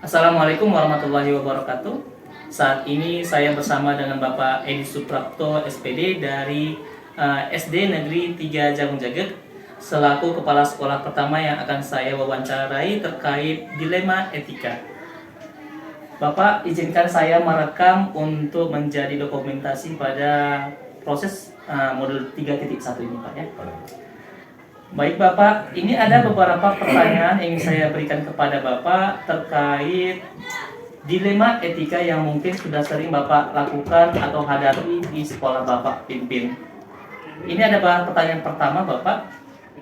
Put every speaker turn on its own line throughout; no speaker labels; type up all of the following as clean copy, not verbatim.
Assalamualaikum warahmatullahi wabarakatuh. Saat ini saya bersama dengan Bapak Edi Suprapto SPD dari SD Negeri 3 Jagung Jaget selaku kepala sekolah pertama yang akan saya wawancarai terkait dilema etika. Bapak izinkan saya merekam untuk menjadi dokumentasi pada proses modul 3.1 ini Pak ya. Baik Bapak, ini ada beberapa pertanyaan yang ingin saya berikan kepada Bapak terkait dilema etika yang mungkin sudah sering Bapak lakukan atau hadapi di sekolah Bapak pimpin. Ini ada pertanyaan pertama Bapak.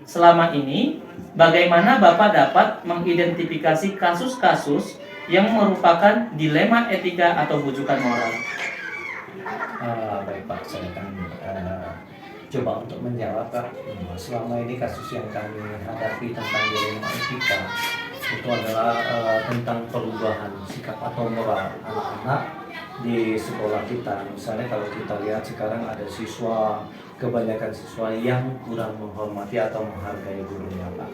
Selama ini, bagaimana Bapak dapat mengidentifikasi kasus-kasus yang merupakan dilema etika atau bujukan moral?
Baik Pak, saya akan coba untuk menjawab Pak. Selama ini kasus yang kami hadapi tentang dilema etika itu adalah tentang perubahan sikap atau moral anak-anak di sekolah kita. Misalnya kalau kita lihat sekarang ada kebanyakan siswa yang kurang menghormati atau menghargai gurunya Pak.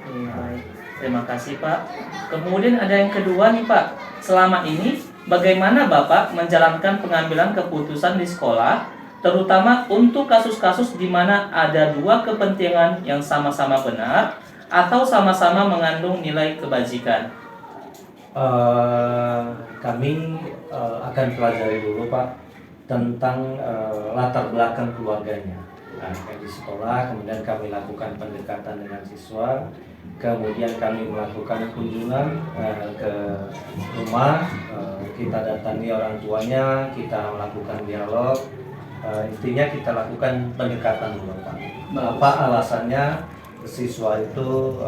Baik, terima kasih Pak. Kemudian ada yang kedua nih Pak. Selama ini bagaimana Bapak menjalankan pengambilan keputusan di sekolah, terutama untuk kasus-kasus di mana ada dua kepentingan yang sama-sama benar atau sama-sama mengandung nilai kebajikan?
Kami akan pelajari dulu Pak tentang latar belakang keluarganya. Di sekolah, kemudian kami lakukan pendekatan dengan siswa, kemudian kami melakukan kunjungan ke rumah, kita datangi orang tuanya, kita melakukan dialog. Intinya kita lakukan pendekatan dulu Pak. Apa alasannya siswa itu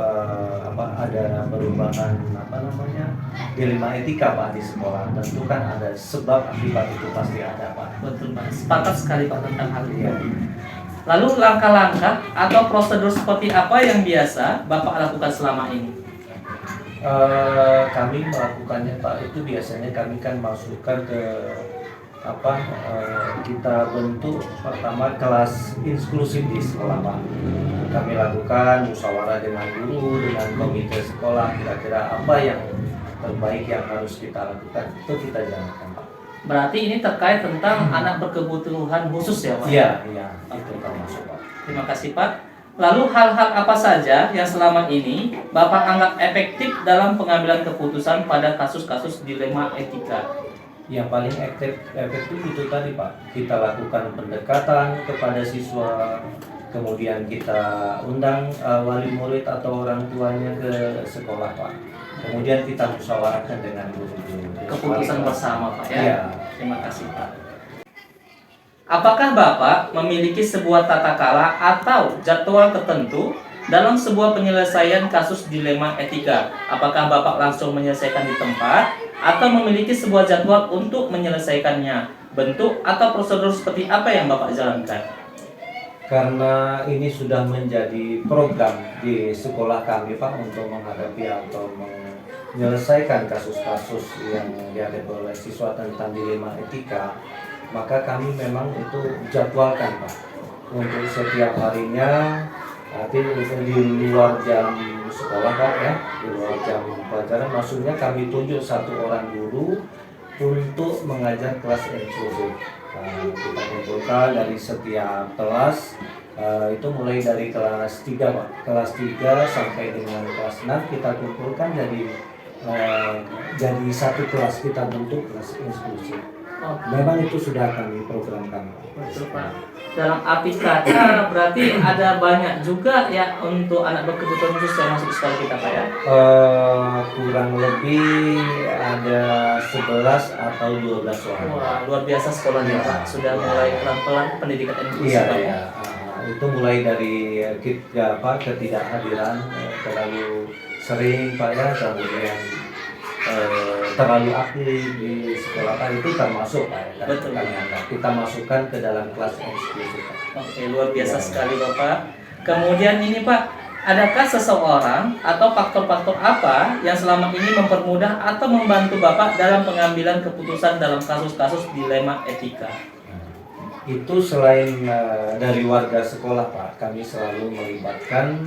ada perubahan dilema etika Pak di sekolah? Tentu kan ada sebab akibat itu pasti ada Pak.
Betul Pak, sepakat sekali Pak tentang hal ini. Lalu langkah-langkah atau prosedur seperti apa yang biasa Bapak lakukan selama ini?
Kami melakukannya Pak itu biasanya kami kan masukkan ke kita bentuk pertama kelas inklusif di sekolah Pak. Kami lakukan musyawarah dengan guru, dengan komite sekolah, kira-kira apa yang terbaik yang harus kita lakukan itu kita jalankan Pak.
Berarti ini terkait tentang anak berkebutuhan khusus ya Pak?
Iya, itu termasuk Pak.
Terima kasih Pak. Lalu hal-hal apa saja yang selama ini Bapak anggap efektif dalam pengambilan keputusan pada kasus-kasus dilema etika?
Yang paling efektif itu tadi Pak, kita lakukan pendekatan kepada siswa, kemudian kita undang wali murid atau orang tuanya ke sekolah Pak. Kemudian kita musyawarahkan dengan guru-guru.
Keputusan bersama Pak ya?
Iya.
Terima kasih Pak. Apakah Bapak memiliki sebuah tata cara atau jadwal tertentu dalam sebuah penyelesaian kasus dilema etika? Apakah Bapak langsung menyelesaikan di tempat atau memiliki sebuah jadwal untuk menyelesaikannya? Bentuk atau prosedur seperti apa yang Bapak jalankan?
Karena ini sudah menjadi program di sekolah kami Pak untuk menghadapi atau menyelesaikan kasus-kasus yang dihadapi oleh siswa tentang dilema etika, maka kami memang itu jadwalkan Pak untuk setiap harinya. Nanti di luar jam sekolah Pak ya, di luar jam pelajaran, maksudnya kami tunjuk satu orang guru untuk mengajar kelas inklusif. Kita kumpulkan dari setiap kelas, itu mulai dari kelas 3 Pak, kelas 3 sampai dengan kelas 6 kita kumpulkan jadi satu kelas, kita bentuk kelas inklusif. Memang itu sudah kami programkan.
Betul Pak. Dalam arti kata berarti ada banyak juga ya untuk anak berkebutuhan khusus yang masuk sekolah kita Pak ya?
Kurang lebih ada 11 atau 12 orang.
Wah, luar biasa sekolahnya Pak. Sudah mulai pelan-pelan pendidikan inklusif Pak ya?
Itu mulai dari ketidakhadiran terlalu sering Pak ya, kemudian terlalu aktif di sekolah Pak, itu termasuk Pak ya.
Betul.
Kita masukkan ke dalam kelas eksklusif Pak.
Oke, luar biasa sekali Bapak. Kemudian ini Pak, adakah seseorang atau faktor-faktor apa yang selama ini mempermudah atau membantu Bapak dalam pengambilan keputusan dalam kasus-kasus dilema etika?
Itu selain dari warga sekolah Pak, kami selalu melibatkan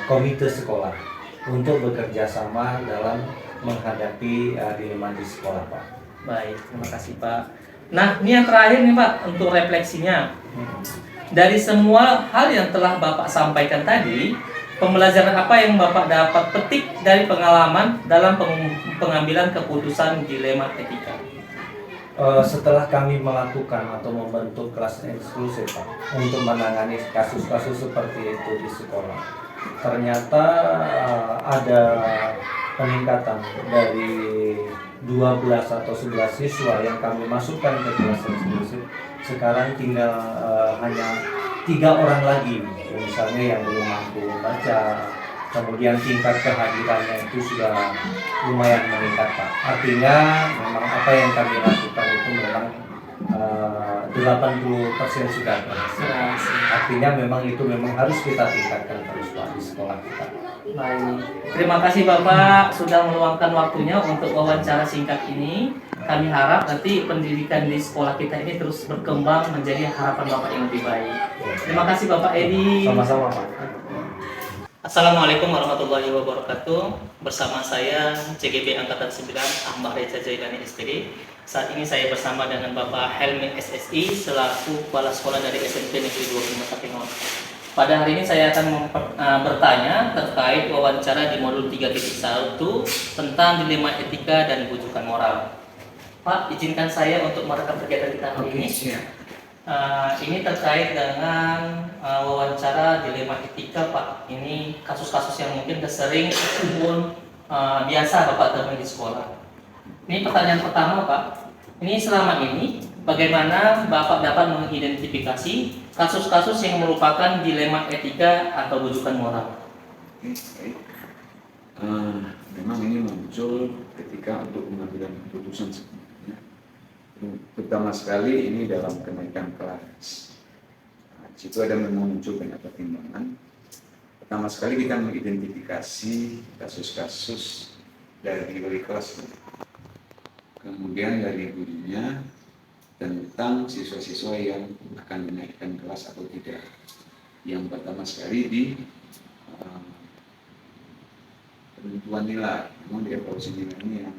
komite sekolah. untuk bekerja sama dalam menghadapi dilema di sekolah, Pak.
Baik, terima kasih Pak. Nah, ini yang terakhir nih Pak untuk refleksinya. Dari semua hal yang telah Bapak sampaikan tadi, pembelajaran apa yang Bapak dapat petik dari pengalaman dalam pengambilan keputusan dilema etika?
Setelah kami melakukan atau membentuk kelas eksklusif, Pak, untuk menangani kasus-kasus seperti itu di sekolah, ternyata ada peningkatan dari 12 atau 11 siswa yang kami masukkan ke kelas eksklusif. Sekarang tinggal hanya 3 orang lagi, misalnya yang belum mampu membaca. Kemudian tingkat kehadirannya itu sudah lumayan meningkat, Pak. Artinya memang apa yang kami lakukan itu memang 80% sudah berhasil. Artinya memang itu memang harus kita tingkatkan terus, Pak, di sekolah kita.
Baik, terima kasih Bapak sudah meluangkan waktunya untuk wawancara singkat ini. Kami harap nanti pendidikan di sekolah kita ini terus berkembang menjadi harapan Bapak yang lebih baik. Terima kasih Bapak Edi.
Sama-sama, Pak.
Assalamualaikum warahmatullahi wabarakatuh. Bersama saya CGP Angkatan 9 Ahmad Reza Jailani SPD. Saat ini saya bersama dengan Bapak Helmi SSI selaku Kepala Sekolah dari SMP Negeri 25 Tapingon. Pada hari ini saya akan bertanya terkait wawancara di modul 3.1 tentang dilema etika dan bujukan moral. Pak, izinkan saya untuk merekam kegiatan kita hari ini. Ini terkait dengan wawancara dilema etika, Pak. Ini kasus-kasus yang mungkin sering pun biasa Bapak temui di sekolah. Ini pertanyaan pertama, Pak. Ini selama ini bagaimana Bapak dapat mengidentifikasi kasus-kasus yang merupakan dilema etika atau bujukan moral?
Baik. Memang ini muncul ketika untuk pengambilan keputusan sebenarnya. Pertama sekali ini dalam kenaikan kelas. Di situ ada memang muncul banyak pertimbangan. Pertama sekali kita mengidentifikasi kasus-kasus dari wali kelas, kemudian dari gurunya tentang siswa-siswa yang akan menaikkan kelas atau tidak. Yang pertama sekali di penentuan nilai, memang di evaluasi nilai ini yang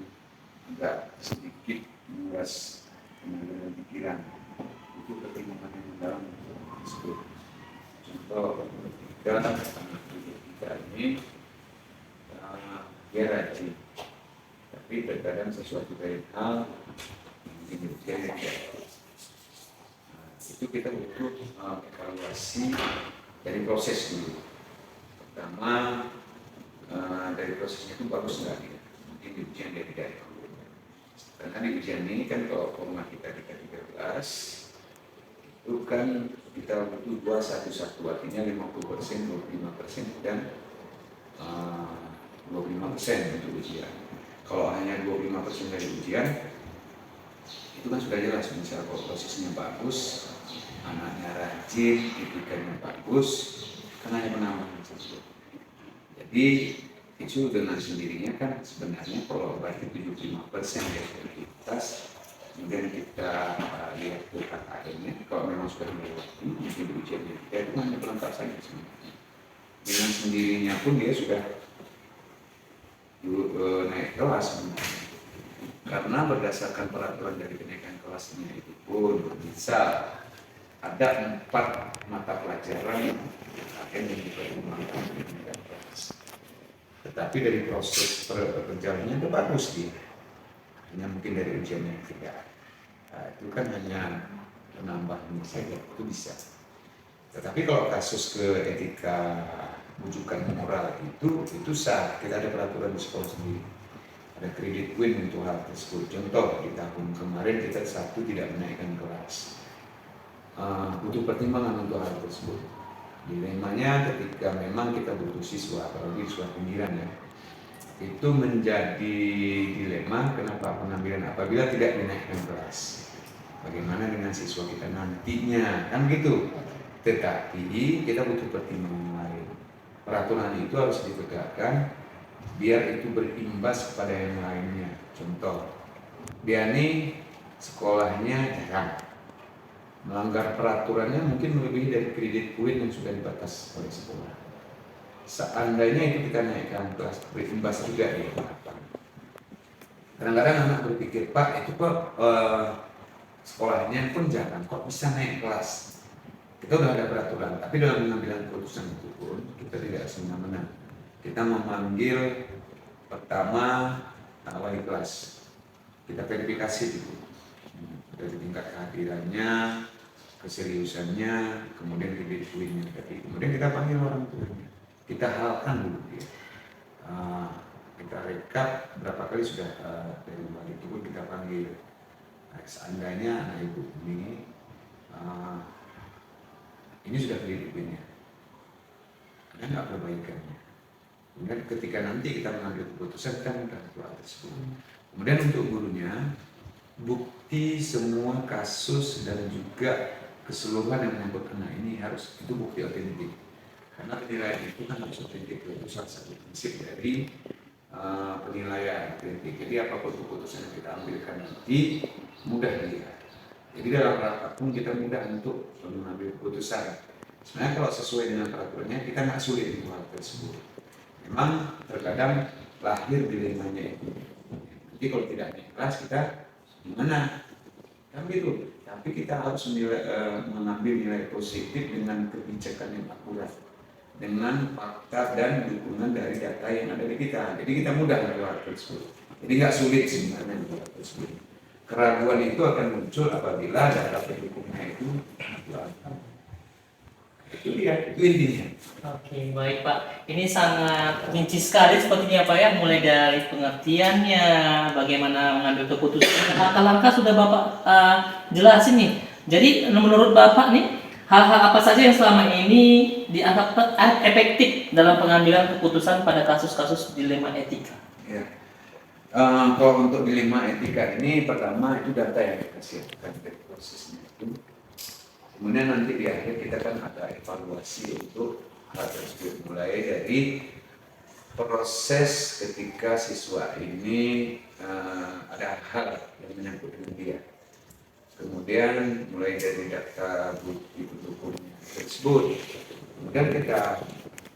agak sedikit menguras tenaga pikiran. Itu pertimbangan yang mendalam tersebut. Contoh ketika ini dia rajin, tapi terkadang sesuatu dari hal mungkin dia tidak. Itu kita butuh evaluasi dari proses dulu. Pertama, dari prosesnya itu bagus nggak ya? Mungkin di ujian dia tidak. Karena di ujian ini kan kalau format kita di K13 itu kan kita butuh 2-1-1, artinya 50%, 25% dan 25% untuk ujian. Kalau hanya 25% dari ujian itu kan sudah jelas, misalnya kalau prosesnya bagus, anaknya rajin, etikanya bagus, kan hanya penambahan saja. Jadi itu dengan sendirinya kan sebenarnya kalau berarti 75% dari aktivitas, kemudian kita lihat ke KKN-nya, kalau memang sudah melewati mungkin ujiannya kita itu hanya pelengkap saja sebenarnya. Dengan sendirinya pun dia sudah naik kelas sebenarnya. Karena berdasarkan peraturan dari kenaikan kelasnya itu pun bisa ada 4 mata pelajaran yang akan dipertimbangkan di kenaikan kelas. Tetapi dari proses perjalanannya itu bagus dia. Hanya mungkin dari ujiannya tidak. Itu kan hanya penambahan saja, itu bisa. Tetapi kalau kasus ke etika bujukan moral itu sah. Kita ada peraturan di sekolah sendiri. Ada kredit win untuk hal tersebut. Contoh di tahun kemarin kita tidak menaikkan kelas. Butuh pertimbangan untuk hal tersebut. Dilemanya ketika memang kita butuh siswa, apalagi siswa pinggiran ya, itu menjadi dilema kenapa pengambilan apabila tidak dinaikkan kelas. Bagaimana dengan siswa kita nantinya, kan gitu. Tetapi kita butuh pertimbangan lain. Peraturan itu harus ditegakkan biar itu berimbas kepada yang lainnya. Contoh, dia nih sekolahnya jarang, melanggar peraturannya mungkin melebihi dari kredit poin yang sudah dibatas oleh sekolah. seandainya itu kita naikkan kelas berimbas juga di harapan. Kadang-kadang anak berpikir, Pak itu kok sekolahnya pun jangan, kok bisa naik kelas. Kita udah ada peraturan, tapi dalam pengambilan keputusan itu pun kita tidak semena-mena. Kita memanggil pertama wali kelas, kita verifikasi dulu dari tingkat kehadirannya, keseriusannya, kemudian didiskusinya tadi. Kemudian kita panggil orang tuanya, kita halkan dulu dia. Kita rekap berapa kali sudah dari wali itu pun kita panggil. Nah, seandainya anak ibu ini sudah kedisiplinan, ada nggak perbaikannya? Kemudian ketika nanti kita mengambil keputusan, kita mudah keluar tersebut. Kemudian untuk gurunya, bukti semua kasus dan juga keseluruhan yang menyangkut anak ini harus itu bukti otentik. Karena penilaian itu kan harus otentik, itu salah satu prinsip dari penilaian otentik. Jadi apapun keputusan yang kita ambilkan nanti mudah dilihat. Jadi dalam rapat pun kita mudah untuk mengambil keputusan. Sebenarnya kalau sesuai dengan peraturannya kita nggak sulit di hal tersebut. Memang terkadang lahir dilemanya itu. Jadi kalau tidak naik kelas kita gimana? Kan gitu. Tapi kita harus mengambil nilai positif dengan kebijakan yang akurat, dengan fakta dan dukungan dari data yang ada di kita. Jadi kita mudah melakukan hal tersebut. Jadi nggak sulit sebenarnya hal tersebut. Keraguan itu akan muncul apabila data pendukungnya itu itu dia, itu intinya.
Oke, baik Pak. Ini sangat rinci sekali sepertinya Pak ya, mulai dari pengertiannya, bagaimana mengambil keputusan, langkah-langkah sudah Bapak jelasin nih. Jadi menurut Bapak nih, hal-hal apa saja yang selama ini dianggap efektif dalam pengambilan keputusan pada kasus-kasus dilema etika?
Ya. Kalau untuk dilema etika ini, pertama itu data yang kita siapkan dari prosesnya itu. Kemudian nanti di akhir kita kan ada evaluasi untuk hal tersebut, mulai dari proses ketika siswa ini ada hal yang menyangkut dengan dia. Kemudian mulai dari data bukti pendukungnya tersebut, kemudian kita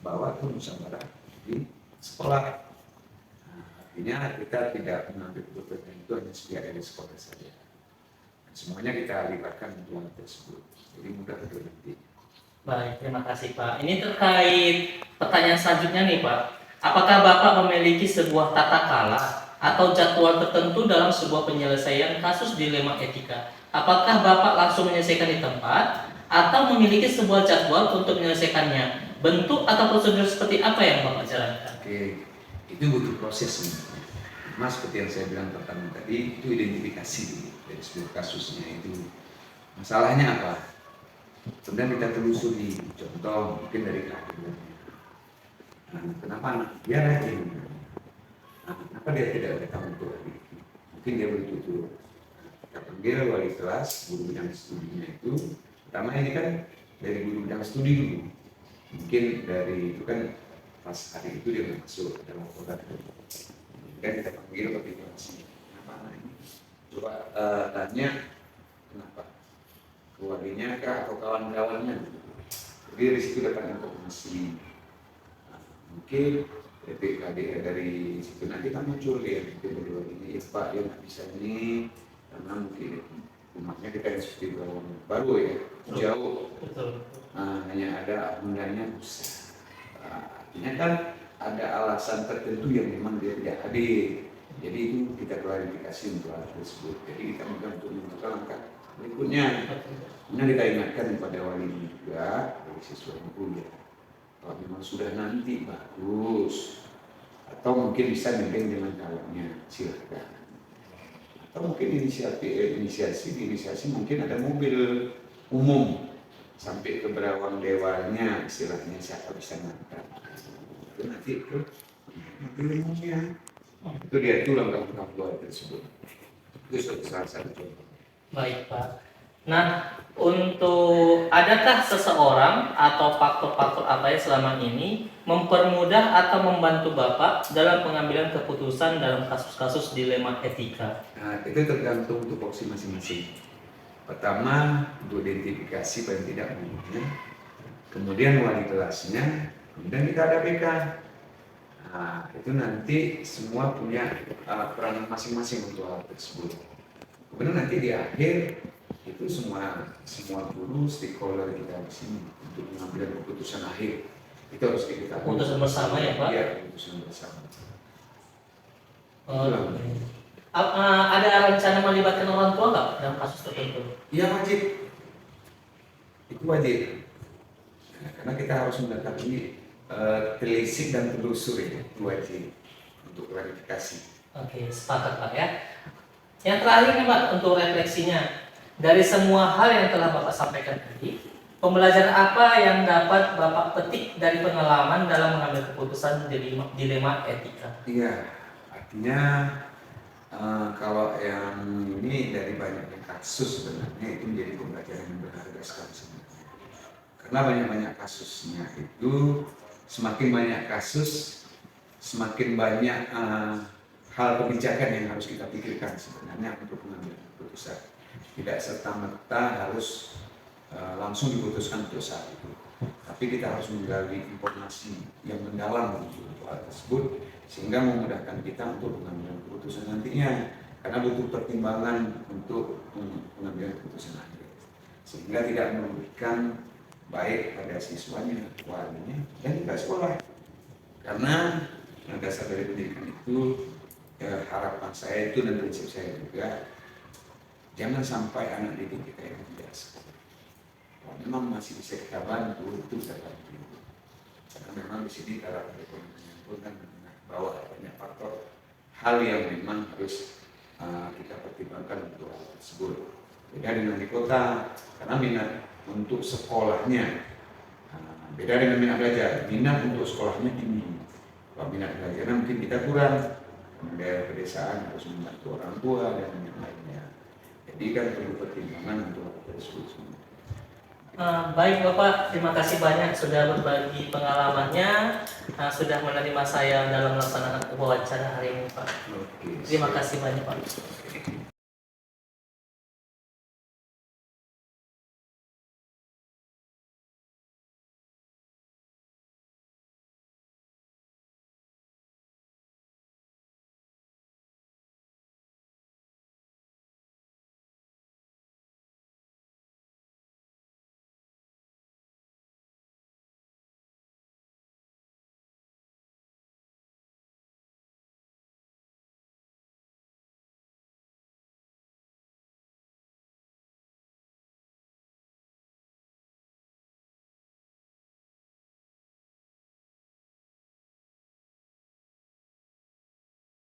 bawa ke musyawarah di sekolah. Artinya kita tidak mengambil keputusan itu hanya sepihak dari sekolah saja. Semuanya kita libatkan untuk hal tersebut. Jadi mudah berhenti.
Baik, terima kasih Pak. Ini terkait pertanyaan selanjutnya nih Pak. Apakah Bapak memiliki sebuah tata krala atau jadwal tertentu dalam sebuah penyelesaian kasus dilema etika? Apakah Bapak langsung menyelesaikan di tempat atau memiliki sebuah jadwal untuk menyelesaikannya? Bentuk atau prosedur seperti apa yang Bapak jalankan?
Oke, itu butuh proses sebenarnya. Mas, seperti yang saya bilang pertama tadi, itu identifikasi dari sebuah kasusnya itu. Masalahnya apa? Kemudian kita telusuri, contoh mungkin dari kehadirannya. Kenapa anak dia rajin? Kenapa dia tidak datang untuk hari ini? Mungkin dia bertutur. Kita panggil wali kelas, guru bidang studinya itu. Pertama ini kan dari guru bidang studi dulu. Mungkin dari itu kan pas hari itu dia masuk dalam laporan. Kemudian kita panggil verifikasi. Kenapa anak ini? Coba tanya kenapa? Keluarganya kah atau kawan-kawannya? Jadi dari situ dapat informasi. Mungkin dari situ nanti kan muncul dia berdua ini, ya Pak dia nggak bisa ini karena mungkin rumahnya kita yang seperti baru ya, jauh. Hanya ada enggaknya besar. Artinya kan ada alasan tertentu yang memang dia tidak hadir. Jadi itu kita klarifikasi untuk hal tersebut. Jadi kita mudah untuk menentukan langkah berikutnya. Kemudian kita ingatkan kepada wali juga dari siswa yang kuliah. Kalau memang sudah nanti bagus, atau mungkin bisa mungkin dengan kawannya silakan. Atau mungkin inisiasi mungkin ada mobil umum sampai ke berawang dewanya istilahnya siapa bisa ngantar. Itu nanti itu mobil umumnya. Itu dia itu langkah-langkah luar tersebut. Itu salah satu contoh.
Baik Pak. Nah, untuk adakah seseorang atau faktor-faktor apa yang selama ini mempermudah atau membantu Bapak dalam pengambilan keputusan dalam kasus-kasus dilema etika?
Nah, itu tergantung untuk porsi masing-masing. Pertama, untuk identifikasi paling tidak umumnya, kemudian wali kelasnya, kemudian kita ada BK. Nah, itu nanti semua punya peranan masing-masing untuk hal tersebut. Kemudian nanti di akhir itu semua guru stakeholder kita di sini untuk mengambil keputusan akhir. Itu harus kita
Keputusan bersama ya, Pak?
Iya, keputusan bersama.
Oh, ada rencana melibatkan orang tua nggak dalam kasus tertentu?
Iya, wajib. Itu wajib. Nah, karena kita harus mendekati telisik dan telusur ya, itu wajib untuk klarifikasi.
Oke, sepakat Pak ya. Yang terakhir nih Pak, untuk refleksinya. Dari semua hal yang telah Bapak sampaikan tadi, pembelajaran apa yang dapat Bapak petik dari pengalaman dalam mengambil keputusan dilema etika?
Iya, artinya kalau yang ini dari banyaknya kasus sebenarnya itu menjadi pembelajaran yang berharga sekali sebenarnya. Karena banyak-banyak kasusnya itu, semakin banyak kasus, semakin banyak hal kebijakan yang harus kita pikirkan sebenarnya untuk mengambil keputusan. Tidak serta-merta harus langsung diputuskan untuk saat itu. Tapi kita harus menggali informasi yang mendalam untuk hal tersebut sehingga memudahkan kita untuk mengambil keputusan nantinya. Karena butuh pertimbangan untuk mengambil keputusan akhir. Sehingga tidak merugikan baik pada siswanya, walinya, dan juga sekolah. Karena dasar dari pendidikan itu harapan saya itu dan prinsip saya juga, jangan sampai anak didik kita yang tidak sekolah. Kalau memang masih bisa kita bantu, itu bisa bantu. Karena memang di sini dalam perekonomian pun kan bahwa banyak faktor hal yang memang harus kita pertimbangkan untuk hal tersebut. Beda dengan di kota, karena minat untuk sekolahnya beda dengan minat belajar. Minat untuk sekolahnya tinggi. Kalau minat belajarnya mungkin kita kurang. Daerah pedesaan harus membantu orang tua dan yang lainnya. Jadi kan perlu pertimbangan untuk hal tersebut.
Baik Bapak, terima kasih banyak sudah berbagi pengalamannya, sudah menerima saya dalam melaksanakan wawancara hari ini Pak.
Oke,
Terima kasih banyak Pak.